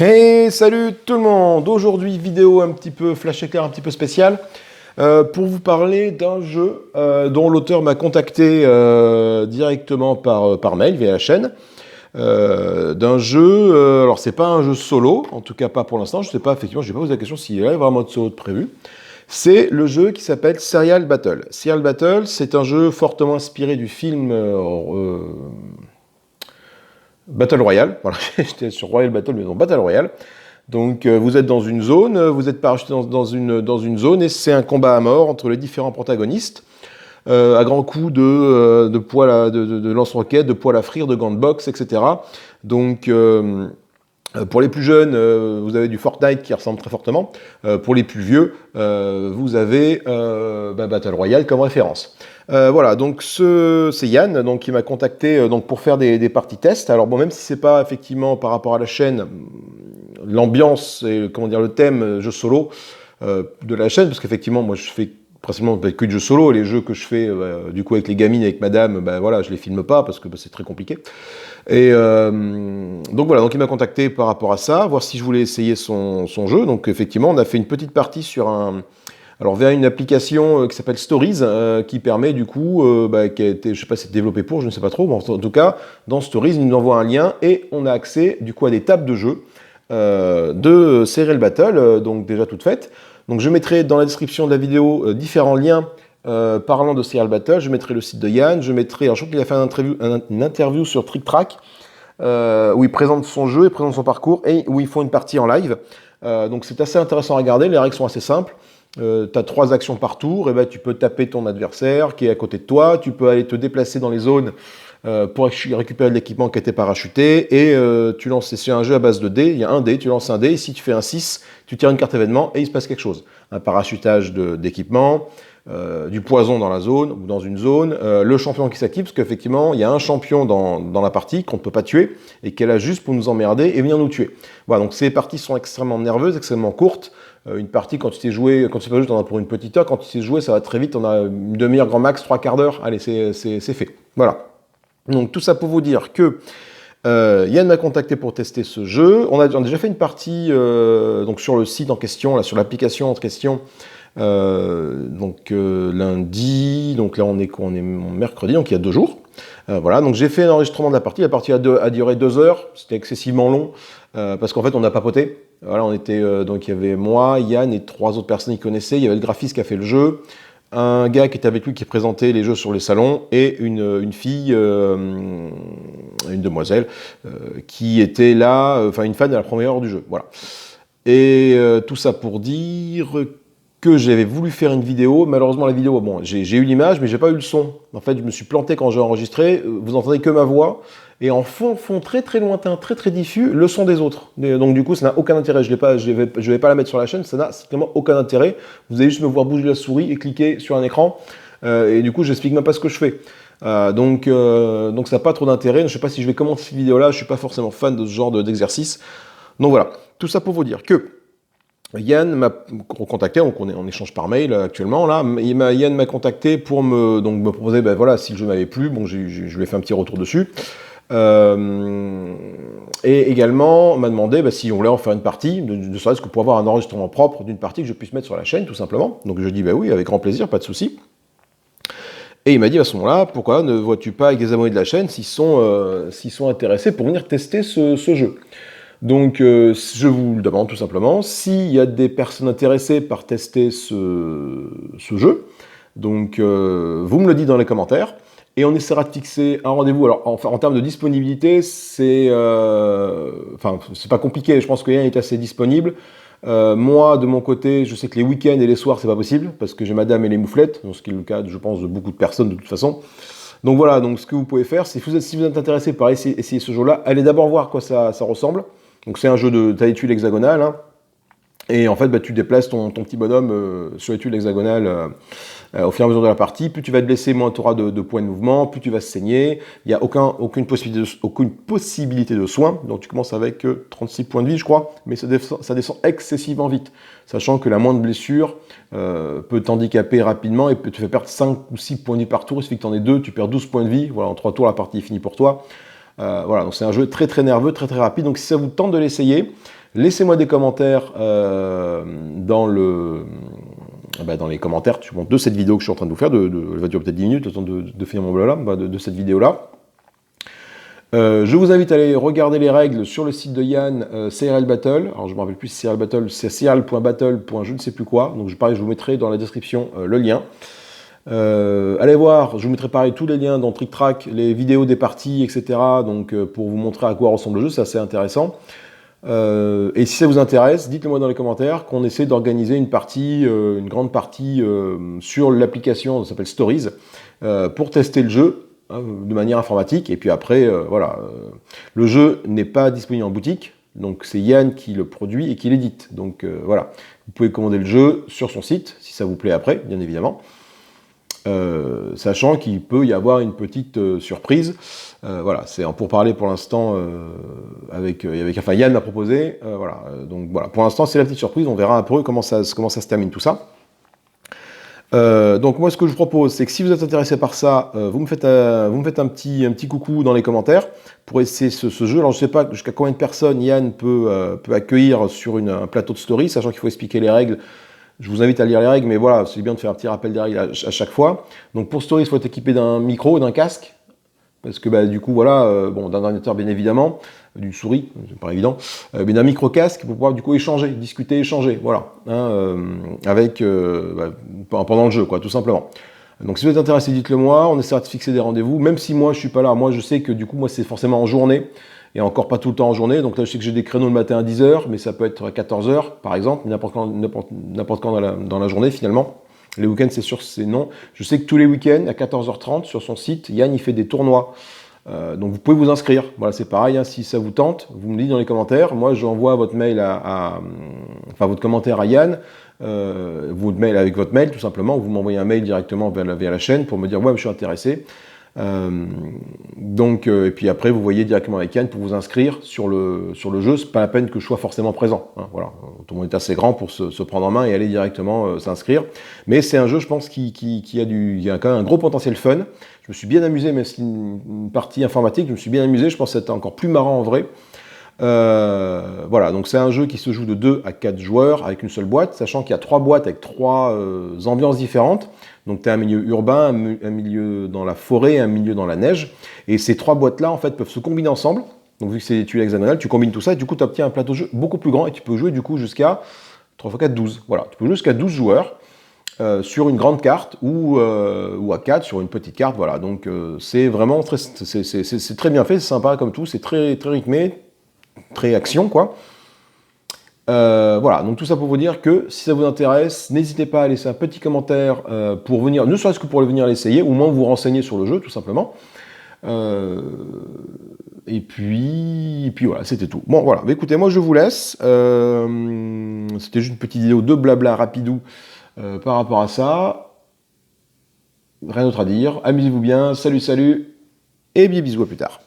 Hey, salut tout le monde! Aujourd'hui, vidéo un petit peu flash éclair, un petit peu spéciale, pour vous parler d'un jeu dont l'auteur m'a contacté directement par mail via la chaîne. D'un jeu, alors c'est pas un jeu solo, en tout cas pas pour l'instant, je sais pas, effectivement, je vais pas posé la question s'il y a vraiment un mode solo de prévu. C'est le jeu qui s'appelle Serial Battle. Serial Battle, c'est un jeu fortement inspiré du film Battle Royale. Voilà, j'étais sur Royal Battle, mais non, Battle Royale. Donc vous êtes dans une zone, vous êtes parachuté dans une zone et c'est un combat à mort entre les différents protagonistes, à grands coups de poils de lance-roquettes, de poils à frire, de gants de boxe, etc. Donc pour les plus jeunes, vous avez du Fortnite qui ressemble très fortement. Pour les plus vieux, vous avez Battle Royale comme référence. Voilà, donc c'est Yann donc, qui m'a contacté donc, pour faire des parties tests. Alors bon, même si c'est pas effectivement par rapport à la chaîne, l'ambiance et comment dire, le thème jeu solo de la chaîne, parce qu'effectivement, moi je fais principalement que de jeux solo. Les jeux que je fais du coup avec les gamines, avec madame, voilà, je les filme pas parce que c'est très compliqué. Et donc voilà, donc il m'a contacté par rapport à ça, voir si je voulais essayer son jeu. Donc effectivement, on a fait une petite partie sur alors via une application qui s'appelle Stories, qui permet du coup, qui a été, je sais pas si c'est développé pour, je ne sais pas trop, mais en tout cas, dans Stories, il nous envoie un lien et on a accès du coup à des tables de jeu de Serial Battle, donc déjà toutes faites. Donc je mettrai dans la description de la vidéo différents liens parlant de Serial Battle. Je mettrai le site de Yann, je mettrai, alors je crois qu'il a fait une interview sur Trick Track, où il présente son jeu, il présente son parcours et où ils font une partie en live. Donc c'est assez intéressant à regarder, les règles sont assez simples. Tu as 3 actions par tour, et ben, tu peux taper ton adversaire qui est à côté de toi, tu peux aller te déplacer dans les zones pour récupérer de l'équipement qui a été parachuté, et tu lances, c'est un jeu à base de dés, il y a un dé, tu lances un dé, et si tu fais un 6, tu tires une carte événement et il se passe quelque chose. Un parachutage d'équipement, du poison dans la zone ou dans une zone, le champion qui s'active, parce qu'effectivement, il y a un champion dans la partie qu'on ne peut pas tuer et qu'elle a juste pour nous emmerder et venir nous tuer. Voilà, donc ces parties sont extrêmement nerveuses, extrêmement courtes. Une partie, quand tu sais jouer, quand c'est pas juste, on a pour une petite heure, quand tu sais jouer, ça va très vite, on a une demi-heure grand max, 3/4 d'heure, allez, c'est fait. Voilà. Donc tout ça pour vous dire que Yann m'a contacté pour tester ce jeu. On a déjà fait une partie donc sur le site en question, là, sur l'application en question, lundi, donc là on est mercredi, donc il y a 2 jours. Voilà, donc j'ai fait un enregistrement de la partie a duré 2 heures, c'était excessivement long, parce qu'en fait on a papoté. Voilà, on était, donc il y avait moi, Yann et 3 autres personnes qui connaissaient, il y avait le graphiste qui a fait le jeu, un gars qui était avec lui qui présentait les jeux sur les salons, et une fille, une demoiselle, qui était là, enfin une fan de la première heure du jeu, voilà. Et tout ça pour dire que j'avais voulu faire une vidéo, malheureusement la vidéo, bon, j'ai eu l'image, mais j'ai pas eu le son. En fait, je me suis planté quand j'ai enregistré, vous entendez que ma voix, et en fond très très lointain, très très diffus, le son des autres. Donc du coup, ça n'a aucun intérêt, je vais pas la mettre sur la chaîne, ça n'a strictement aucun intérêt. Vous allez juste me voir bouger la souris et cliquer sur un écran, et du coup, j'explique même pas ce que je fais. Donc ça n'a pas trop d'intérêt, je sais pas si je vais commencer cette vidéo-là, je suis pas forcément fan de ce genre d'exercice. Donc voilà, tout ça pour vous dire que Yann m'a contacté, donc on est en échange par mail actuellement là. Yann m'a contacté pour me proposer, voilà, si le jeu m'avait plu, bon, je lui ai fait un petit retour dessus. Et également m'a demandé si on voulait en faire une partie, ne serait-ce que pour avoir un enregistrement propre d'une partie que je puisse mettre sur la chaîne, tout simplement. Donc je dis oui, avec grand plaisir, pas de souci. Et il m'a dit à ce moment-là, pourquoi ne vois-tu pas avec des abonnés de la chaîne s'ils sont intéressés pour venir tester ce jeu. Donc, je vous le demande tout simplement, s'il y a des personnes intéressées par tester ce jeu, donc vous me le dites dans les commentaires, et on essaiera de fixer un rendez-vous. Alors, en termes de disponibilité, c'est pas compliqué, je pense que Yann est assez disponible. Moi, de mon côté, je sais que les week-ends et les soirs, c'est pas possible, parce que j'ai madame et les mouflettes, ce qui est le cas, je pense, de beaucoup de personnes de toute façon. Donc voilà, donc ce que vous pouvez faire, c'est si vous êtes intéressé par essayer ce jeu-là, allez d'abord voir à quoi ça ressemble. Donc c'est un jeu de taille tuile hexagonale, hein, et en fait tu déplaces ton petit bonhomme sur les tuiles hexagonales au fur et à mesure de la partie. Plus tu vas te blesser, moins tu auras de points de mouvement, plus tu vas saigner. Il n'y a aucune possibilité de soin, donc tu commences avec 36 points de vie je crois, mais ça descend excessivement vite, sachant que la moindre blessure peut t'handicaper rapidement et peut te faire perdre 5 ou 6 points de vie par tour. Il suffit que tu en aies 2, tu perds 12 points de vie, voilà, en 3 tours la partie est finie pour toi. Voilà, donc c'est un jeu très très nerveux, très très rapide, donc si ça vous tente de l'essayer, Laissez-moi des commentaires dans les commentaires de cette vidéo que je suis en train de vous faire, elle va durer peut-être 10 minutes, le temps de finir mon blabla, de cette vidéo-là. Je vous invite à aller regarder les règles sur le site de Yann, CRL Battle. Alors je ne me rappelle plus si CRL Battle, c'est crl.battle. Je ne sais plus quoi. Donc pareil, je vous mettrai dans la description le lien. Allez voir, je vous mettrai pareil tous les liens dans Trick Track, les vidéos des parties, etc. Donc pour vous montrer à quoi ressemble le jeu, c'est assez intéressant. Et si ça vous intéresse, dites-le moi dans les commentaires qu'on essaie d'organiser une partie, une grande partie sur l'application, ça s'appelle Stories, pour tester le jeu de manière informatique. Et puis après, voilà, le jeu n'est pas disponible en boutique, donc c'est Yann qui le produit et qui l'édite. Donc voilà, vous pouvez commander le jeu sur son site, si ça vous plaît après, bien évidemment. Sachant qu'il peut y avoir une petite surprise. Voilà, c'est pour parler pour l'instant enfin Yann m'a proposé. Voilà, donc voilà, pour l'instant c'est la petite surprise. On verra un peu comment ça se termine tout ça. Donc moi ce que je vous propose, c'est que si vous êtes intéressé par ça, vous me faites un petit coucou dans les commentaires pour essayer ce jeu. Alors je sais pas jusqu'à combien de personnes Yann peut accueillir sur un plateau de story, sachant qu'il faut expliquer les règles. Je vous invite à lire les règles, mais voilà, c'est bien de faire un petit rappel des règles à chaque fois. Donc pour Stories, il faut être équipé d'un micro, d'un casque, parce que du coup, voilà, d'un ordinateur bien évidemment, d'une souris, c'est pas évident, mais d'un micro-casque pour pouvoir du coup échanger, discuter, échanger, voilà, pendant le jeu, quoi, tout simplement. Donc si vous êtes intéressé, dites-le moi, on essaiera de fixer des rendez-vous, même si moi je suis pas là. Moi je sais que du coup, moi c'est forcément en journée, et encore pas tout le temps en journée. Donc là, je sais que j'ai des créneaux le matin à 10h, mais ça peut être à 14h, par exemple, n'importe quand dans la journée, finalement. Les week-ends, c'est sûr, c'est non. Je sais que tous les week-ends, à 14h30, sur son site, Yann, il fait des tournois. Donc vous pouvez vous inscrire. Voilà, c'est pareil, hein, si ça vous tente, vous me dites dans les commentaires. Moi, j'envoie votre mail votre commentaire à Yann, votre mail avec votre mail, tout simplement. Vous m'envoyez un mail directement via la chaîne pour me dire « Ouais, je suis intéressé ». Et puis après vous voyez directement avec Yann pour vous inscrire sur le jeu. C'est pas la peine que je sois forcément présent, hein, voilà. Tout le monde est assez grand pour se prendre en main et aller directement s'inscrire, mais c'est un jeu, je pense, qui a quand même un gros potentiel fun. Je me suis bien amusé, mais c'est une partie informatique, je me suis bien amusé. Je pense que c'était encore plus marrant en vrai. Voilà, donc c'est un jeu qui se joue de 2 à 4 joueurs avec une seule boîte, sachant qu'il y a 3 boîtes avec 3 ambiances différentes. Donc tu as un milieu urbain, un milieu dans la forêt, un milieu dans la neige. Et ces 3 boîtes-là, en fait, peuvent se combiner ensemble. Donc vu que c'est des tuiles hexagonales, tu combines tout ça et du coup tu obtiens un plateau de jeu beaucoup plus grand et tu peux jouer du coup jusqu'à 3 x 4, 12. Voilà, tu peux jouer jusqu'à 12 joueurs sur une grande carte ou à 4 sur une petite carte. Voilà, donc c'est vraiment c'est très bien fait, c'est sympa comme tout, c'est très, très rythmé, très action, quoi. Voilà, donc tout ça pour vous dire que si ça vous intéresse, n'hésitez pas à laisser un petit commentaire pour venir, ne serait-ce que pour venir l'essayer, ou au moins vous renseigner sur le jeu, tout simplement. Et puis voilà, c'était tout. Bon, voilà, mais écoutez, moi je vous laisse. C'était juste une petite vidéo de blabla rapidou par rapport à ça. Rien d'autre à dire. Amusez-vous bien, salut, salut, et bisous, à plus tard.